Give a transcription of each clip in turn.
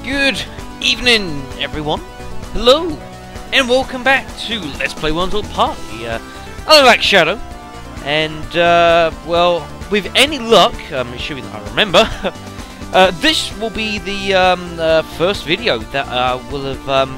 Good evening, everyone. Hello, and welcome back to Let's Play One World Party. I'm like Shadow, and well, with any luck, assuming that I remember, this will be the first video that will have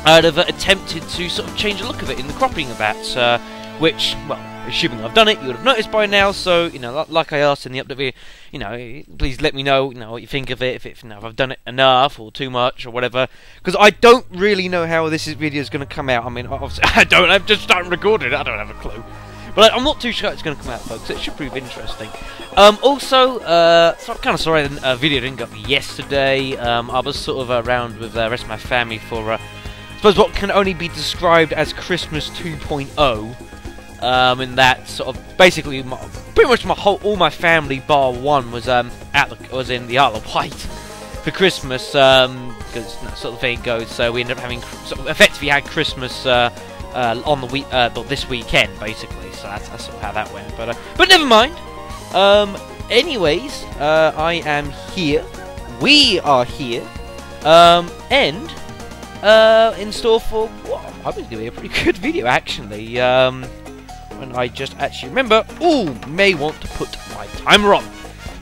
I'd have attempted to sort of change the look of it in the cropping of that, which, well, assuming I've done it, you would have noticed by now. So, you know, like I asked in the update video, you know, please let me know, what you think of it, if I've done it enough or too much or whatever, because I don't really know how this video is going to come out. I mean, obviously, I've just started recording it, I don't have a clue. But I'm not too sure it's going to come out, folks. It should prove interesting. Also, so I'm kind of sorry the video didn't go up yesterday. I was sort of around with the rest of my family for, I suppose, what can only be described as Christmas 2.0. In that sort of basically, pretty much all my family bar one was was in the Isle of Wight for Christmas, because that sort of thing it goes. So we ended up having sort of effectively had Christmas on the week, this weekend basically. So that's sort of how that went. But never mind. Anyways, I am here. We are here, and in store for what I think is going to be a pretty good video actually. And I just actually remember, may want to put my timer on,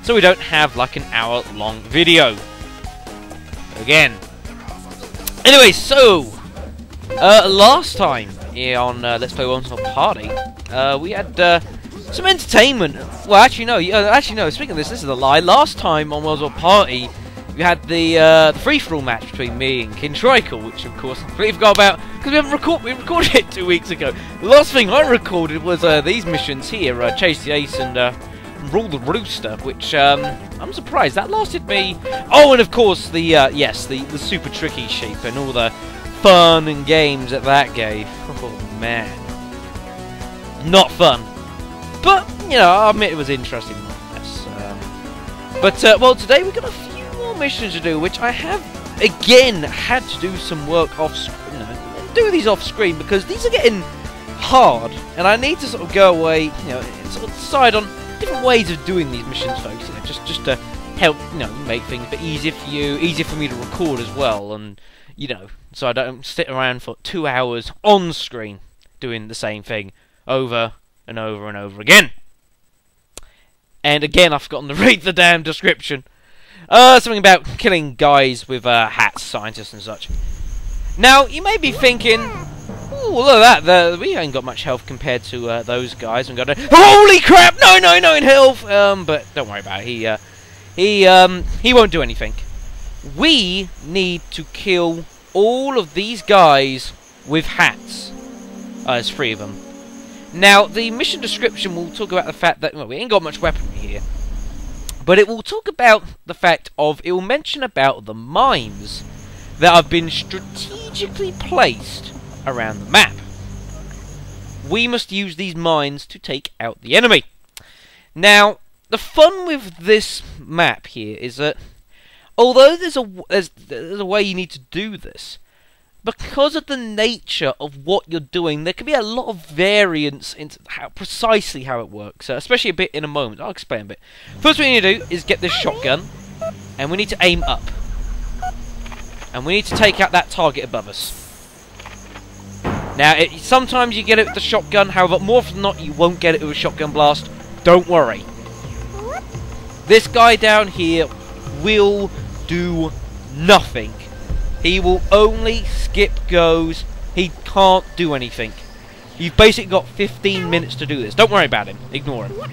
so we don't have like an hour-long video again. Anyway, so last time here on Let's Play One World Party, we had some entertainment. Well, actually no. Speaking of this is a lie. Last time on One World Party, we had the free-for-all match between me and King Shrikle, which of course I completely forgot about because we recorded it 2 weeks ago. The last thing I recorded was these missions here, Chase the Ace and Rule the Rooster, which I'm surprised that lasted me. Oh, and of course the the super tricky sheep and all the fun and games that gave. Oh man, not fun, but you know, I admit it was interesting. But well, today we've got a few more missions to do, which I have again had to do some work off screen. Do these off screen because these are getting hard, and I need to sort of go away, sort of decide on different ways of doing these missions, folks. Just to help, make things a bit easier for you, easier for me to record as well, and so I don't sit around for 2 hours on screen doing the same thing over and over and over again. And again, I've forgotten to read the damn description. Something about killing guys with hats, scientists and such. Now, you may be thinking, ooh, look at that, we ain't got much health compared to those guys. And holy crap, no, in health! But don't worry about it, he won't do anything. We need to kill all of these guys with hats. There's 3 of them. Now, the mission description will talk about the fact that, well, we ain't got much weaponry here. But it will talk about the fact of, it will mention about the mines that have been strategically placed around the map. We must use these mines to take out the enemy. Now, the fun with this map here is that, although there's a way you need to do this, because of the nature of what you're doing, there can be a lot of variance into precisely how it works, especially a bit in a moment. I'll explain a bit. First thing we need to do is get this shotgun, and we need to aim up. And we need to take out that target above us. Now, sometimes you get it with the shotgun, however, more often than not, you won't get it with a shotgun blast. Don't worry. This guy down here will do nothing. He will only skip goes. He can't do anything. You've basically got 15 minutes to do this. Don't worry about him. Ignore him.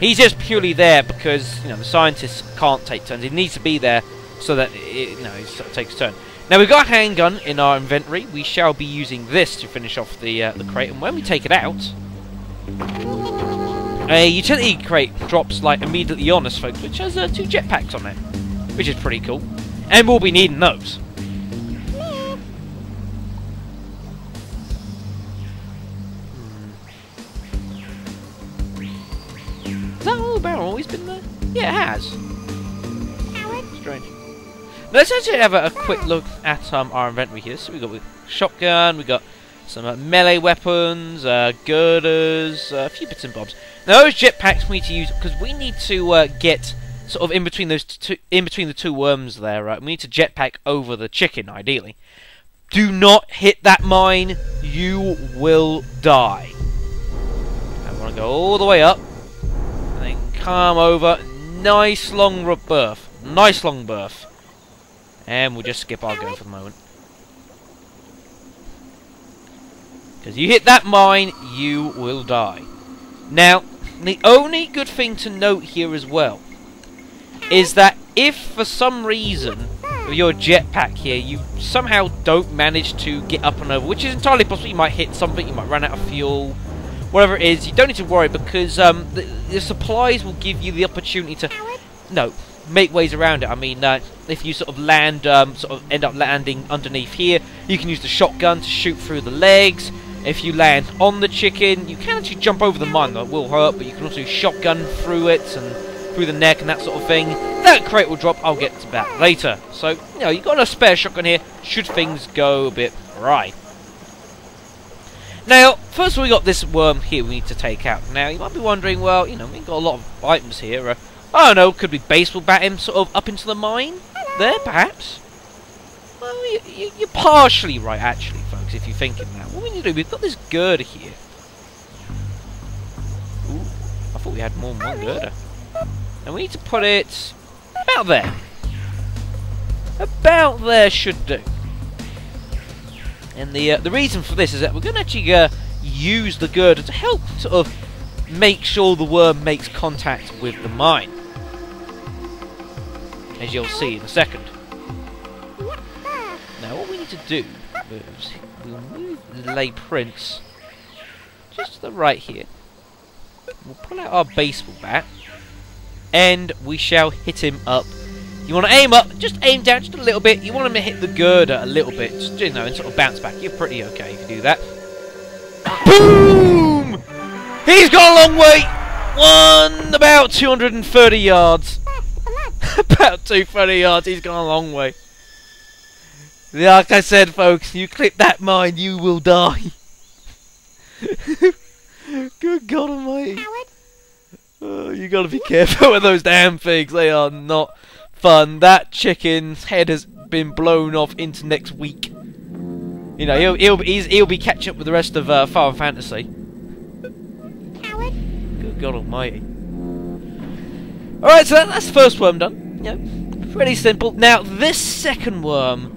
He's just purely there because, the scientists can't take turns. He needs to be there so that he sort of takes a turn. Now, we've got a handgun in our inventory. We shall be using this to finish off the crate. And when we take it out, a utility crate drops like immediately on us, folks, which has 2 jetpacks on it, which is pretty cool. And we'll be needing those. Has that little barrel always been there? Yeah, it has. Strange. Now, let's actually have a quick look at our inventory here. So we've got shotgun, we've got some melee weapons, girders, a few bits and bobs. Now, those jetpacks we need to use because we need to get sort of in between those in between the two worms there, right? We need to jetpack over the chicken, ideally. Do not hit that mine. You will die. I want to go all the way up, and then come over. Nice long berth. Nice long berth. And we'll just skip our go for the moment. Because you hit that mine, you will die. Now, the only good thing to note here as well is that if for some reason with your jetpack here you somehow don't manage to get up and over, which is entirely possible, you might hit something, you might run out of fuel, whatever it is, you don't need to worry, because the supplies will give you the opportunity to make ways around it. I mean, if you sort of land, sort of end up landing underneath here, you can use the shotgun to shoot through the legs. If you land on the chicken, you can actually jump over the mine, though it will hurt, but you can also shotgun through it and through the neck and that sort of thing. That crate will drop, I'll get to that later. So, you've got a spare shotgun here, should things go a bit awry. Now, first of all, we got this worm here we need to take out. Now, you might be wondering, well, we've got a lot of items here. I don't know, could we baseball bat him sort of up into the mine? There, perhaps? Well, you're partially right, actually, folks, if you're thinking that. What we need to do, we've got this girder here. Ooh, I thought we had more than one girder. And we need to put it about there. About there should do. And the reason for this is that we're going to actually use the girder to help sort of make sure the worm makes contact with the mine. As you'll see in a second. Now what we need to do is we'll move the lay prints just to the right here. We'll pull out our baseball bat and we shall hit him up. You want to aim up, just aim down just a little bit. You want him to hit the girder a little bit, just, and sort of bounce back. You're pretty okay if you do that. Boom! He's gone a long way! About 230 yards. About 230 yards, he's gone a long way. Like I said, folks, you clip that mine, you will die. Good God Almighty. Oh, you gotta be careful with those damn things, they are not fun. That chicken's head has been blown off into next week. He'll be catching up with the rest of Final Fantasy. Good God Almighty. Alright, so that's the first worm done. Pretty simple. Now, this second worm...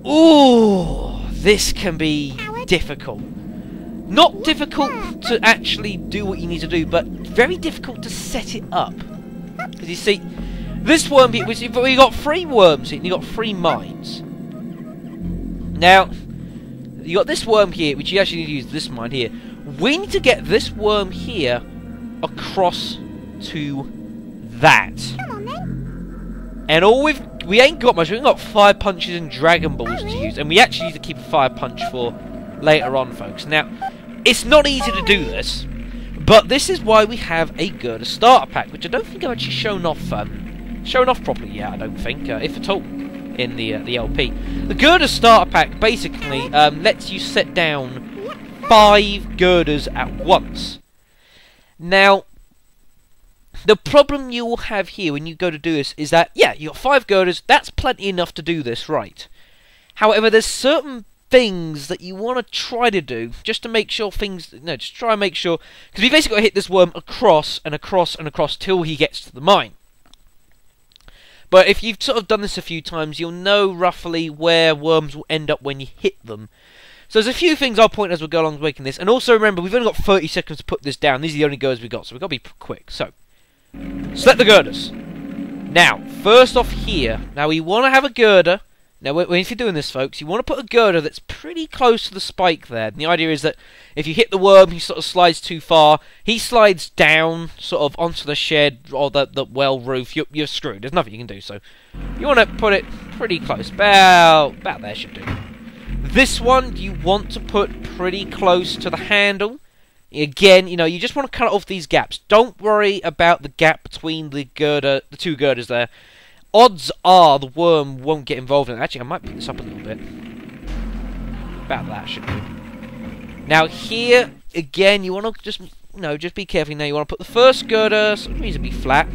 Ooh, this can be difficult. Not difficult to actually do what you need to do, but very difficult to set it up. Because you see, this worm here, we got 3 worms here, and you got 3 mines. Now, you got this worm here, which you actually need to use this mine here. We need to get this worm here across to that. And we ain't got much. We've got fire punches and Dragon Balls to use, and we actually need to keep a fire punch for later on, folks. Now, it's not easy to do this, but this is why we have a girder starter pack, which I don't think I've actually shown off properly yet. I don't think, if at all, in the LP. The girder starter pack basically lets you set down 5 girders at once. Now, the problem you will have here when you go to do this is that, yeah, you got 5 girders, that's plenty enough to do this right. However, there's certain things that you want to try to do, just to make sure just try and make sure, because we basically got to hit this worm across and across and across till he gets to the mine. But if you've sort of done this a few times, you'll know roughly where worms will end up when you hit them. So there's a few things I'll point as we go along making this, and also remember, we've only got 30 seconds to put this down. These are the only girders we've got, so we've got to be quick. So, select the girders. Now, first off here, now we want to have a girder. Now, if you're doing this, folks, you want to put a girder that's pretty close to the spike there. And the idea is that if you hit the worm, he sort of slides too far. He slides down, sort of, onto the shed or the well roof. You're screwed. There's nothing you can do. So, you want to put it pretty close. About there should do. This one, you want to put pretty close to the handle. Again, you just want to cut off these gaps. Don't worry about the gap between the 2 girders there. Odds are the worm won't get involved in it. Actually, I might pick this up a little bit. About that should do. Now here, again, you want to just be careful. Now you want to put the first girder sort of reasonably flat.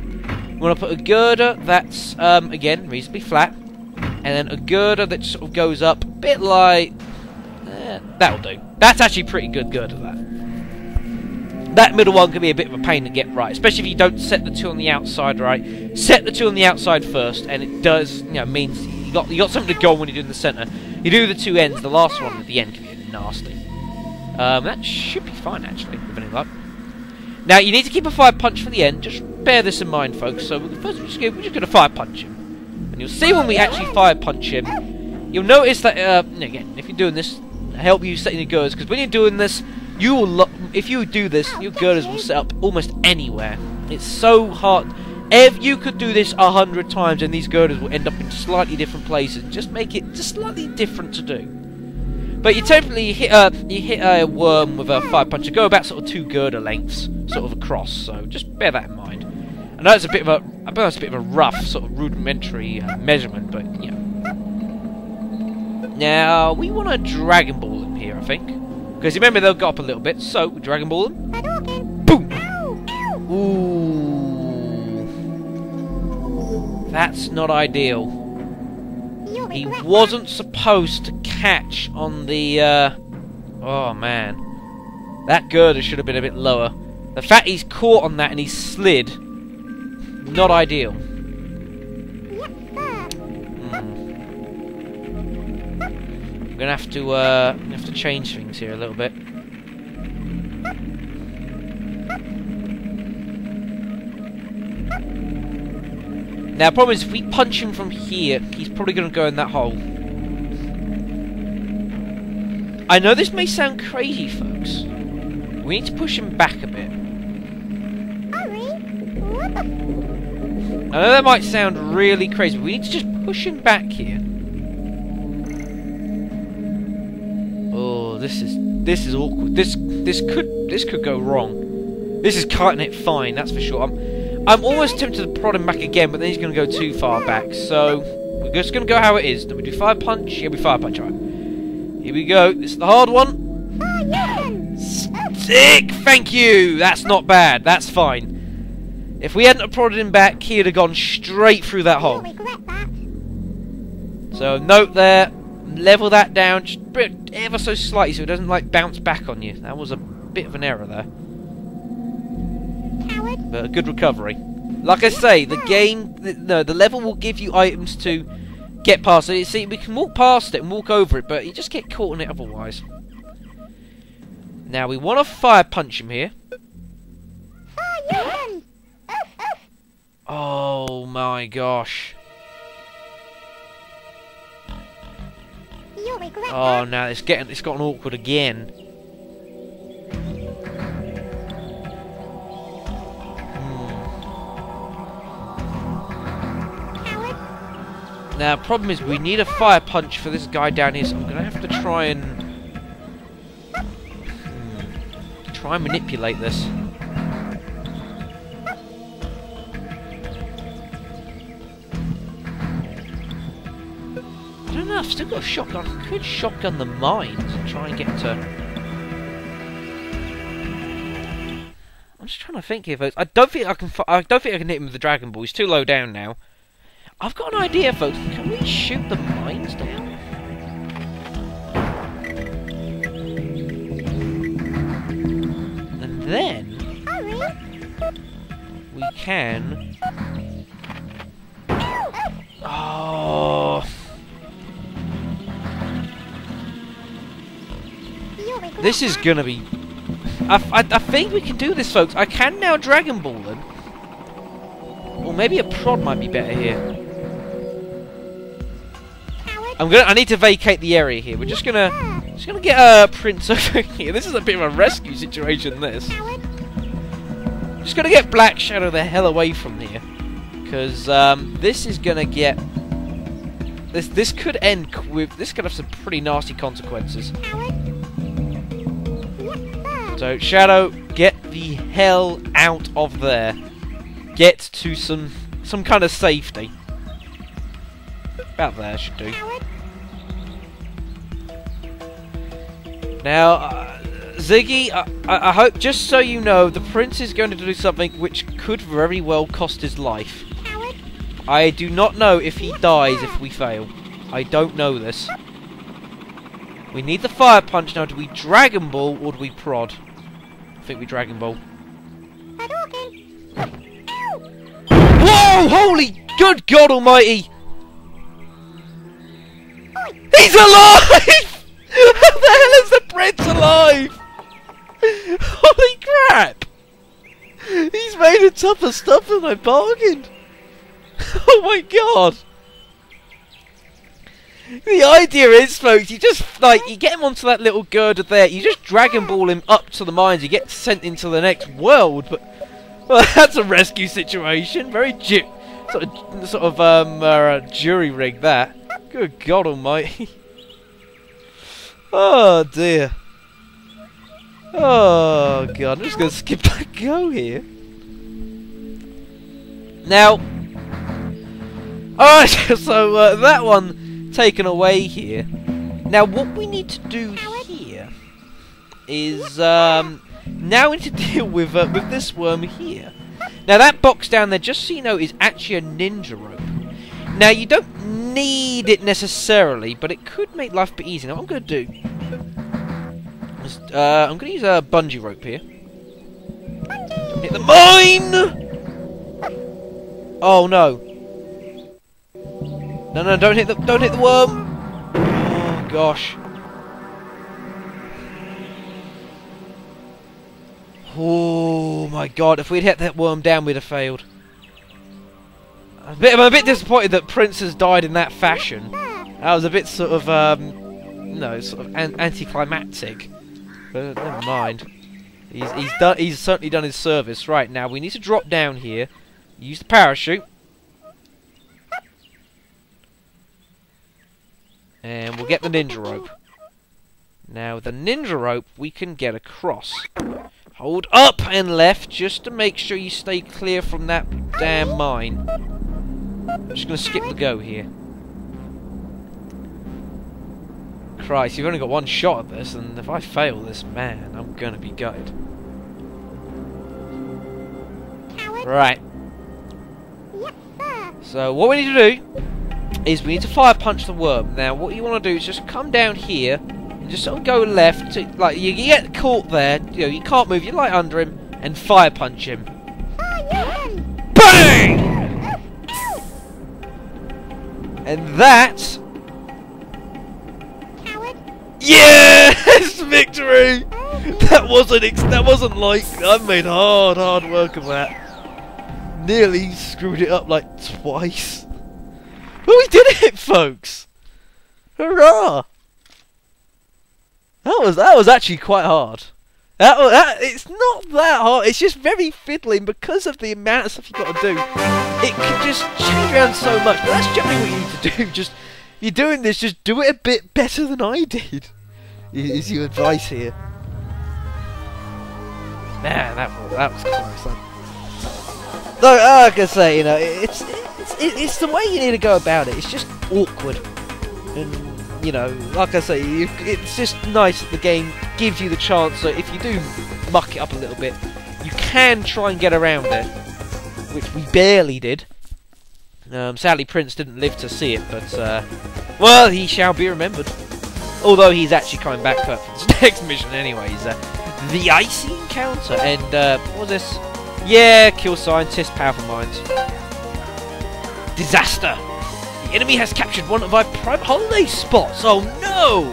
We want to put a girder that's, again, reasonably flat. And then a girder that sort of goes up a bit like... that'll do. That's actually pretty good girder, that. That middle one can be a bit of a pain to get right, especially if you don't set the two on the outside right. Set the two on the outside first, and it does, you know, means you got something to go on when you do in the centre. You do the two ends, the last one at the end can be nasty. That should be fine, actually, with any luck. Now, you need to keep a fire punch for the end. Just bear this in mind, folks. So, first we're just going to fire punch him. And you'll see when we actually fire punch him, you'll notice that, again, if you're doing this, help you setting your girders, because when you're doing this, you will, if you do this, your girders will set up almost anywhere. It's so hard. If you could do this 100 times, and these girders will end up in slightly different places, just make it just slightly different to do. But you typically hit a worm with a fire punch. You go about sort of 2 girder lengths, sort of across. So just bear that in mind. I know it's a bit of a rough sort of rudimentary measurement, but you know. Now we want to Dragon Ball them here, I think, because remember they'll go up a little bit. So we Dragon Ball them. Boom. Ooh, that's not ideal. He wasn't supposed to catch on the, oh man. That girder should have been a bit lower. The fact he's caught on that and he's slid, not ideal. I'm gonna have to change things here a little bit. Now, the problem is, if we punch him from here, he's probably going to go in that hole. I know this may sound crazy, folks. We need to push him back a bit. I know that might sound really crazy, but we need to just push him back here. Oh, this is awkward. This could go wrong. This is cutting it fine, that's for sure. I'm almost tempted to prod him back again, but then he's going to go too far back. So, we're just going to go how it is. Then we do fire punch. Yeah, we fire punch. Alright. Here we go. This is the hard one. Sick! Thank you! That's not bad. That's fine. If we hadn't have prodded him back, he'd have gone straight through that hole. So, note there. Level that down just ever so slightly so it doesn't, like, bounce back on you. That was a bit of an error there. But a good recovery. Like I say, the game, the level will give you items to get past it. See, we can walk past it and walk over it, but you just get caught in it otherwise. Now we want to fire punch him here. Oh my gosh. Oh no, it's gotten awkward again. Now, problem is we need a fire punch for this guy down here, so I'm going to have to try and manipulate this. I don't know, I've still got a shotgun. I could shotgun the mines and try and get to... I'm just trying to think here, folks. I don't think I can hit him with the Dragon Ball. He's too low down now. I've got an idea, folks. Can we shoot the mines down? And then we can... Oh... This is gonna be... I think we can do this, folks. I can now Dragon Ball them. Or maybe a prod might be better here. I need to vacate the area here. We're just gonna get a Prince over here. This is a bit of a rescue situation, this. Just gonna get Black Shadow the hell away from here. Because this is gonna get... This could end with... This could have some pretty nasty consequences. So, Shadow, get the hell out of there. Get to some kind of safety. About there should do. Now, Ziggy, I hope, just so you know, the prince is going to do something which could very well cost his life. I do not know if he dies if we fail. I don't know this. We need the fire punch now. Do we Dragon Ball or do we prod? I think we Dragon Ball. Whoa! Holy good God Almighty! He's alive! How the hell is the prince alive? Holy crap! He's made a tougher stuff than I bargained. Oh my God! The idea is, folks, you just, like, you get him onto that little girder there, you just Dragon Ball him up to the mines, you get sent into the next world, but, well, that's a rescue situation. Very sort of jury rig, that. Good God Almighty. Oh dear. Oh God, I'm just going to skip that go here. Now, alright, so that one taken away here. Now what we need to do here is now we need to deal with this worm here. Now that box down there, just so you know, is actually a ninja rope. Now you don't need it necessarily, but it could make life a bit easier. Now what I'm going to do is I'm going to use a bungee rope here. Don't hit the mine! Oh no! No, don't hit the worm! Oh gosh! Oh my God! If we'd hit that worm down, we'd have failed. I'm a bit disappointed that Prince has died in that fashion. That was a bit sort of no, sort of anticlimactic. But never mind. He's certainly done his service. Right, now we need to drop down here. Use the parachute. And we'll get the ninja rope. Now, with the ninja rope, we can get across. Hold up and left, just to make sure you stay clear from that damn mine. I'm just going to skip the go here. Christ, you've only got one shot at this, and if I fail this, man, I'm going to be gutted. Right. So, what we need to do is we need to fire punch the worm. Now, what you want to do is just come down here and just sort of go left. To, like, you get caught there, you know, you can't move, you're like under him, and fire punch him. BANG! And that... Yes! Victory! That wasn't like... I made hard work of that. Nearly screwed it up like twice. But we did it, folks! Hurrah! That was actually quite hard. It's not that hard. It's just very fiddling because of the amount of stuff you got to do. It can just change around so much. But that's generally what you need to do. Just you're doing this. Just do it a bit better than I did. Is your advice here? Man, that was close. So, like I say, you know, it's the way you need to go about it. It's just awkward, and you know, like I say, it's just nice that the game gives you the chance. So if you do muck it up a little bit, you can try and get around it, which we barely did. Sadly, Prince didn't live to see it, but well, he shall be remembered. Although he's actually coming back for this next mission, anyways. The Icy Encounter, and what was this? Yeah, kill scientists, powerful minds. Disaster! The enemy has captured one of our private holiday spots. Oh no!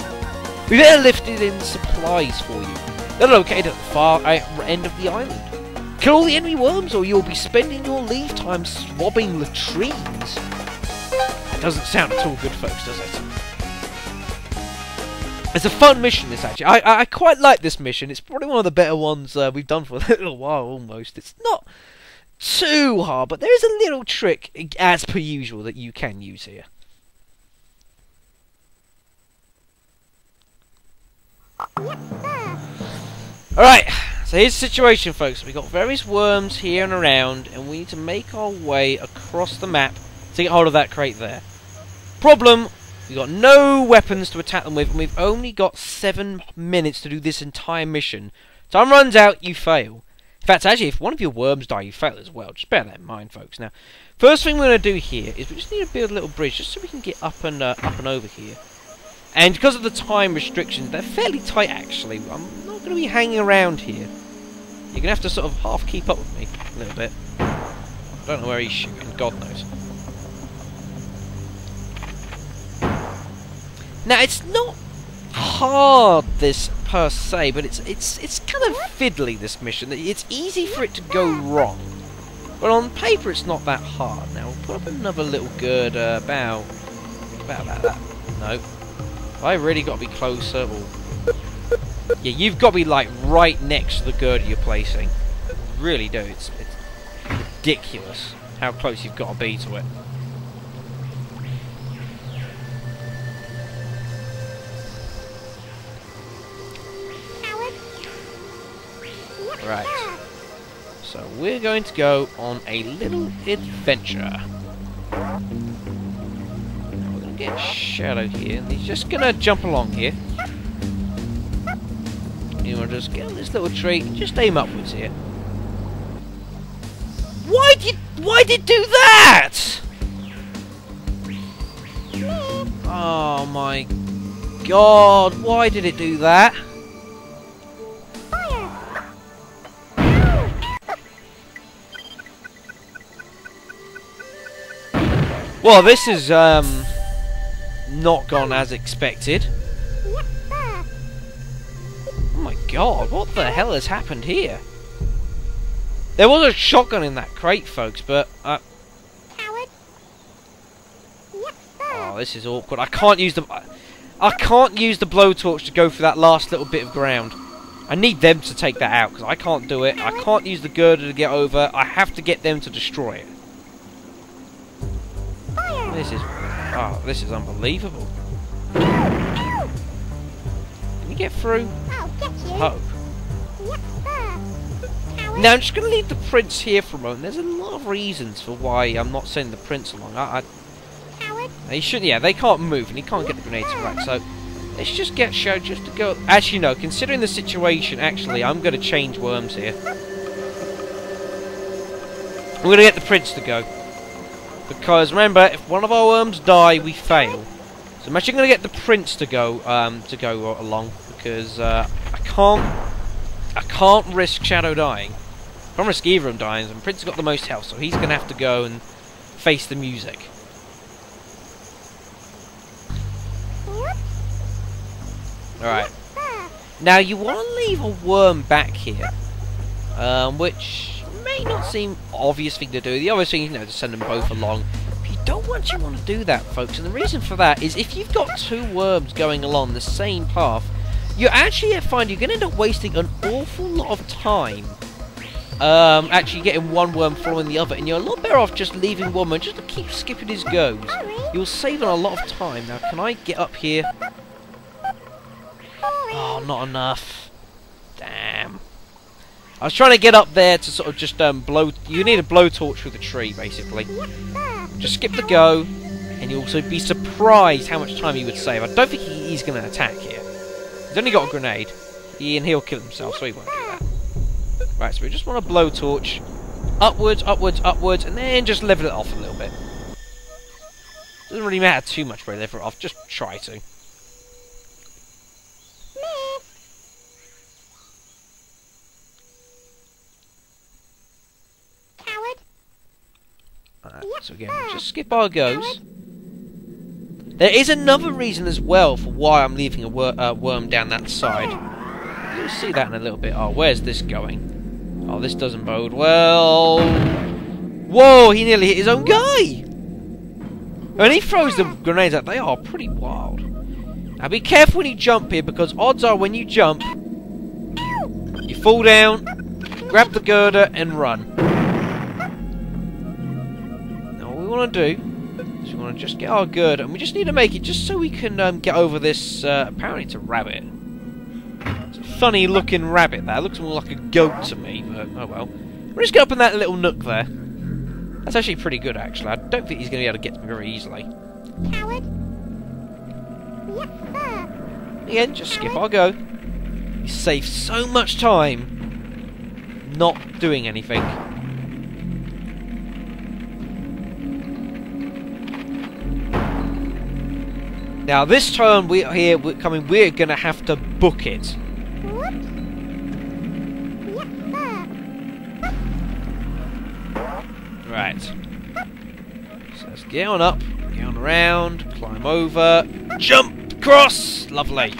We've airlifted in supplies for you. They're located at the far end of the island. Kill all the enemy worms, or you'll be spending your leave time swabbing latrines. That doesn't sound at all good, folks, does it? It's a fun mission, this, actually. I quite like this mission. It's probably one of the better ones we've done for a little while, almost. It's not too hard, but there is a little trick, as per usual, that you can use here. Alright, so here's the situation, folks. We've got various worms here and around, and we need to make our way across the map to get hold of that crate there. Problem, We've got no weapons to attack them with, and we've only got 7 minutes to do this entire mission. Time runs out, you fail. In fact, actually, if one of your worms die, you fail as well. Just bear that in mind, folks. Now, first thing we're going to do here is we just need to build a little bridge, just so we can get up and over here. And because of the time restrictions, they're fairly tight, actually. I'm not going to be hanging around here. You're going to have to sort of half keep up with me a little bit. I don't know where he's shooting, God knows. Now, it's not hard, this per se, but it's kind of fiddly, this mission. It's easy for it to go wrong, but on paper it's not that hard. Now we'll put up another little girder about that. No, I really got to be closer. Or yeah, you've got to be like right next to the girder you're placing. You really do. It's ridiculous how close you've got to be to it. Right, so we're going to go on a little adventure. Now we're going to get Shadow here, and he's just going to jump along here. You want to just get on this little tree and just aim upwards here. Why did do that? Oh my God, why did it do that? Well, this is not gone as expected. Oh my God, what the hell has happened here? There was a shotgun in that crate, folks, but oh, this is awkward. I can't use the blowtorch to go for that last little bit of ground. I need them to take that out because I can't do it. I can't use the girder to get over. I have to get them to destroy it. This is unbelievable. Can you get through? Oh. Now I'm just going to leave the prince here for a moment. There's a lot of reasons for why I'm not sending the prince along. He shouldn't. Yeah, they can't move and he can't get the grenades right. So let's just get Shadow just to go. Actually, no. Considering the situation, actually, I'm going to change worms here. I'm going to get the prince to go. Because remember, if one of our worms die, we fail. So I'm actually going to get the prince to go along because I can't risk Shadow dying. I can't risk either of them dying. And Prince has got the most health, so he's going to have to go and face the music. All right. Now you want to leave a worm back here, which may not seem obvious thing to do. The obvious thing is, to send them both along. But you don't want to do that, folks. And the reason for that is if you've got 2 worms going along the same path, you actually find you're going to end up wasting an awful lot of time. Actually getting one worm following the other, and you're a lot better off just leaving one worm just to keep skipping his goes. You'll save on a lot of time. Now, can I get up here? Oh, not enough. Damn. I was trying to get up there to sort of just blow. You need a blowtorch through the tree, basically. Just skip the go, and you'll also be surprised how much time he would save. I don't think he's going to attack here. He's only got a grenade, and he'll kill himself, so he won't do that. Right, so we just want a blowtorch. Upwards, upwards, upwards, and then just level it off a little bit. Doesn't really matter too much where I level it off, just try to. So again, we'll just skip our goes. There is another reason as well for why I'm leaving a worm down that side. You'll see that in a little bit. Oh, where's this going? Oh, this doesn't bode well. Whoa, he nearly hit his own guy! When he throws the grenades out, they are pretty wild. Now be careful when you jump here, because odds are when you jump, you fall down, grab the girder, and run. Want to do is we want to just get our girder, and we just need to make it just so we can get over this. Apparently it's a rabbit. It's a funny looking rabbit there. It looks more like a goat to me, but oh well. We'll just get up in that little nook there. That's actually pretty good, actually. I don't think he's going to be able to get to me very easily. Again, just skip our go. You save so much time not doing anything. Now this turn we're gonna have to book it. Right. So let's get on up, get on around, climb over, jump across! Lovely.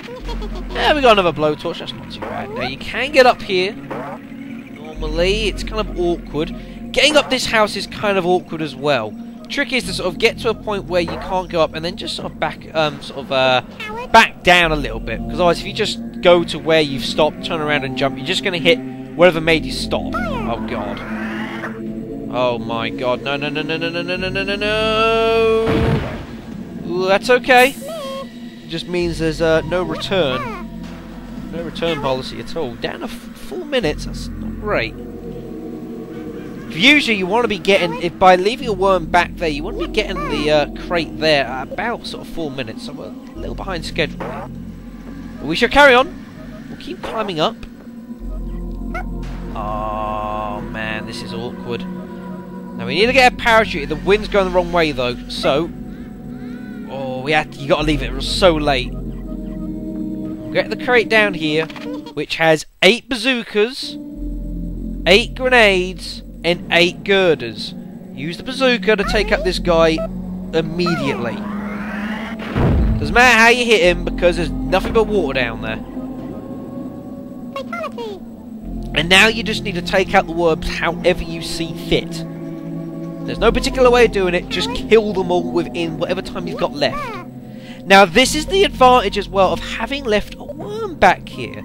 There we got another blowtorch, that's not too bad. Now you can get up here. Normally, it's kind of awkward. Getting up this house is kind of awkward as well. Trick is to sort of get to a point where you can't go up and then just sort of back down a little bit. Because otherwise if you just go to where you've stopped, turn around and jump, you're just going to hit whatever made you stop. Oh god. Oh my god. No, no, no, no, no, no, no, no, no, no, no. Ooh, that's okay. It just means there's no return. No return policy at all. Down to 4 minutes, that's not great. Usually you want to be getting, if by leaving a worm back there, you want to be getting the crate there at about sort of 4 minutes, so we're a little behind schedule. But we shall carry on. We'll keep climbing up. Oh man, this is awkward. Now we need to get a parachute. The wind's going the wrong way though, so you got to leave it. It was so late. We'll get the crate down here, which has 8 bazookas, 8 grenades, and 8 girders. Use the bazooka to take out this guy immediately. Doesn't matter how you hit him because there's nothing but water down there. Fatality. And now you just need to take out the worms however you see fit. There's no particular way of doing it, just kill them all within whatever time you've got left. Now this is the advantage as well of having left a worm back here.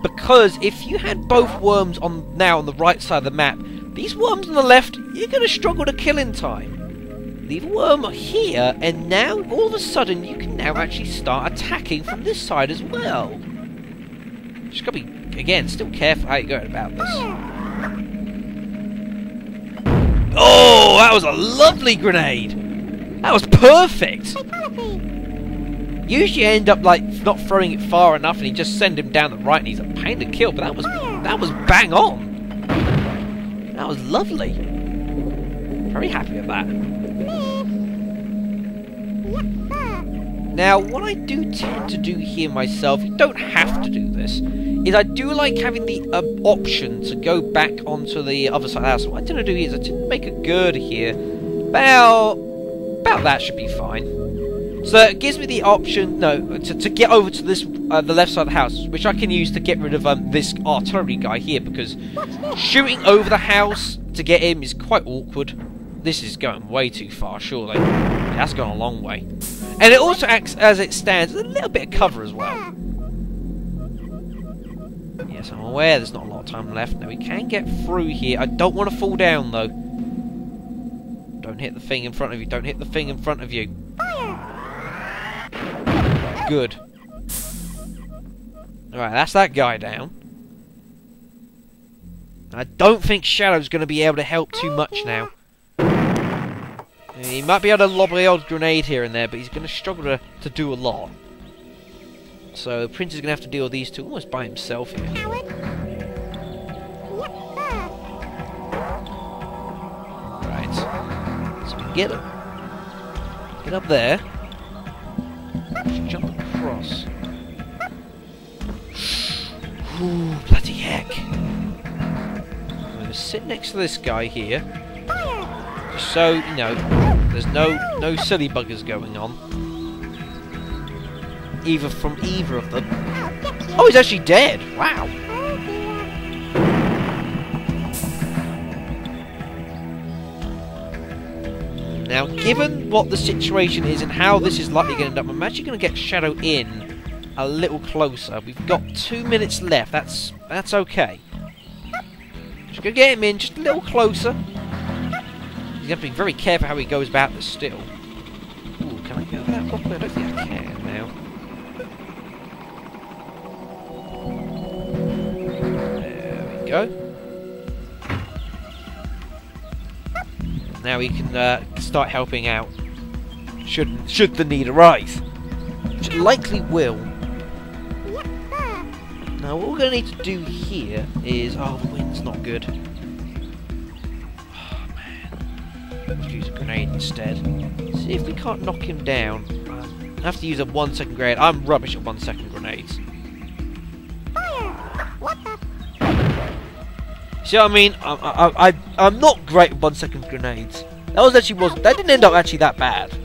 Because if you had both worms on the right side of the map, these worms on the left, you're going to struggle to kill in time. Leave a worm here, and now, all of a sudden, you can now actually start attacking from this side as well. Just got to be, again, still careful how you go about this. Oh, that was a lovely grenade! That was perfect! Usually you end up, like, not throwing it far enough, and you just send him down the right, and he's a pain to kill, but that was bang on! That was lovely. Very happy with that. Now, what I do tend to do here myself, you don't have to do this, is I do like having the option to go back onto the other side of the house. What I tend to do here is I tend to make a girder here. About that should be fine. So it gives me the option, to get over to this the left side of the house, which I can use to get rid of this artillery guy here, because shooting over the house to get him is quite awkward. This is going way too far, surely. That's gone a long way. And it also acts, as it stands, as a little bit of cover as well. Yes, I'm aware there's not a lot of time left. Now we can get through here. I don't want to fall down, though. Don't hit the thing in front of you. Don't hit the thing in front of you. Good. Alright, that's that guy down. I don't think Shadow's going to be able to help too much now. He might be able to lob the odd grenade here and there, but he's going to struggle to do a lot. So Prince is going to have to deal with these two almost by himself here. Right. So we can get him. Get up there. Jump across. Ooh, bloody heck. I'm going to sit next to this guy here. Just so, you know, there's no silly buggers going on. Either from either of them. Oh, he's actually dead! Wow! Now, given what the situation is and how this is likely going to end up, I'm actually going to get Shadow in a little closer. We've got 2 minutes left. That's okay. Just going to get him in just a little closer. He's going to be very careful how he goes about this still. Ooh, can I get over that properly? I don't think I can now. There we go. Now we can start helping out. Should the need arise. which it likely will. Now what we're going to need to do here is... Oh, the wind's not good. Oh, man. Let's use a grenade instead. See if we can't knock him down. I have to use a 1 second grenade. I'm rubbish at 1 second grenades. See what I mean? I'm not great at 1 second grenades. That didn't end up actually that bad.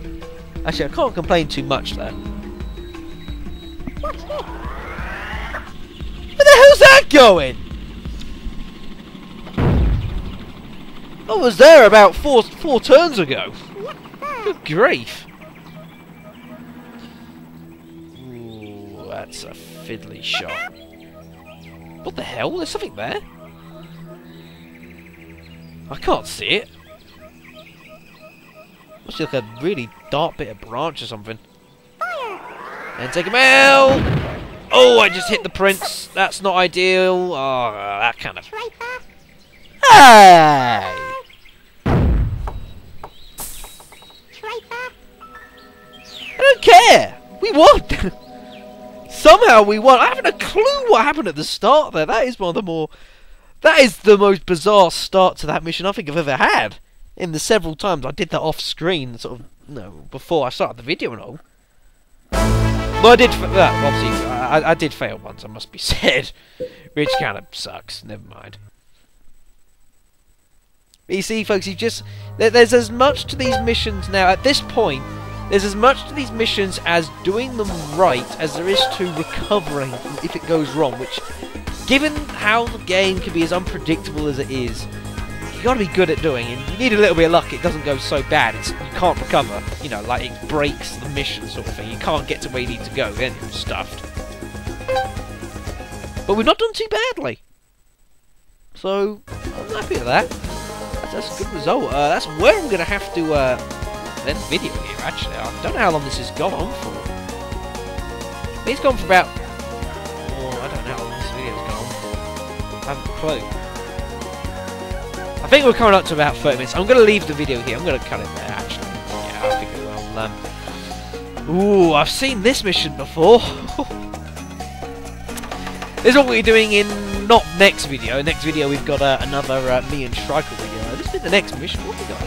Actually, I can't complain too much there. Where the hell's that going? I was there about four turns ago. Good grief. Ooh, that's a fiddly shot. What the hell? There's something there. I can't see it. Must be like a really dark bit of branch or something. And take him out! Oh, I just hit the prince. That's not ideal. Oh, that kind of... Hey! I don't care! We won! Somehow we won. I haven't a clue what happened at the start there. That is one of the more... That is the most bizarre start to that mission I think I've ever had. In the several times I did that off screen, sort of, before I started the video and all. Well, I did, obviously, I did fail once, I must be said. Which kind of sucks, never mind. But you see, folks, there's as much to these missions now, at this point, there's as much to these missions as doing them right as there is to recovering if it goes wrong, which... Given how the game can be as unpredictable as it is, you got to be good at doing, and you need a little bit of luck. It doesn't go so bad. You can't recover. You know, like it breaks the mission sort of thing. You can't get to where you need to go. Then you're stuffed. But we've not done too badly, so I'm happy with that. That's a good result. That's where I'm gonna have to end the video here. Actually, I don't know how long this has gone on for. I think it's gone for about. I don't know how long this video's gone on for. I haven't a clue. I think we're coming up to about 30 minutes. I'm going to leave the video here. I'm going to cut it there, actually. Yeah, I think it will. Ooh, I've seen this mission before. This is what we're doing in not next video. Next video we've got another me and Shrike video. This is the next mission. What have we got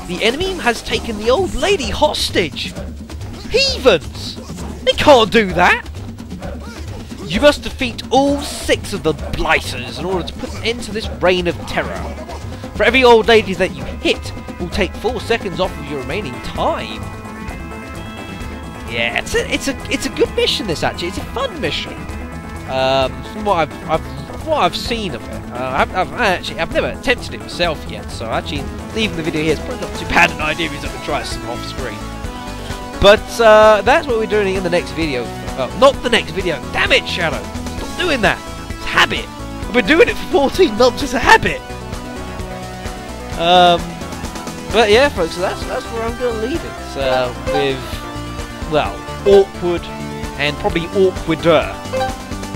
here? The enemy has taken the old lady hostage. Heathens! They can't do that. You must defeat all 6 of the blighters in order to put an end to this reign of terror. For every old lady that you hit will take 4 seconds off of your remaining time. Yeah, it's a good mission. This actually, it's a fun mission. From what I've seen of it, I've never attempted it myself yet. So actually, leaving the video here is probably not too bad an idea because I can try some off screen. But that's what we're doing in the next video. Not the next video. Damn it, Shadow! Stop doing that. It's a habit. I've been doing it for 14 months. It's a habit. But yeah, folks, so that's where I'm going to leave it. With, well, awkward and probably awkwarder.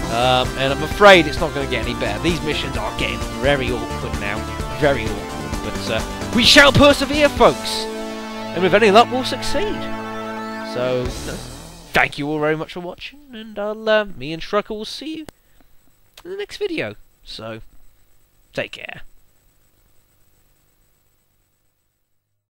And I'm afraid it's not going to get any better. These missions are getting very awkward now. Very awkward. But we shall persevere, folks. And with any luck, we'll succeed. So, thank you all very much for watching. And me and Shrike will see you in the next video. So, take care.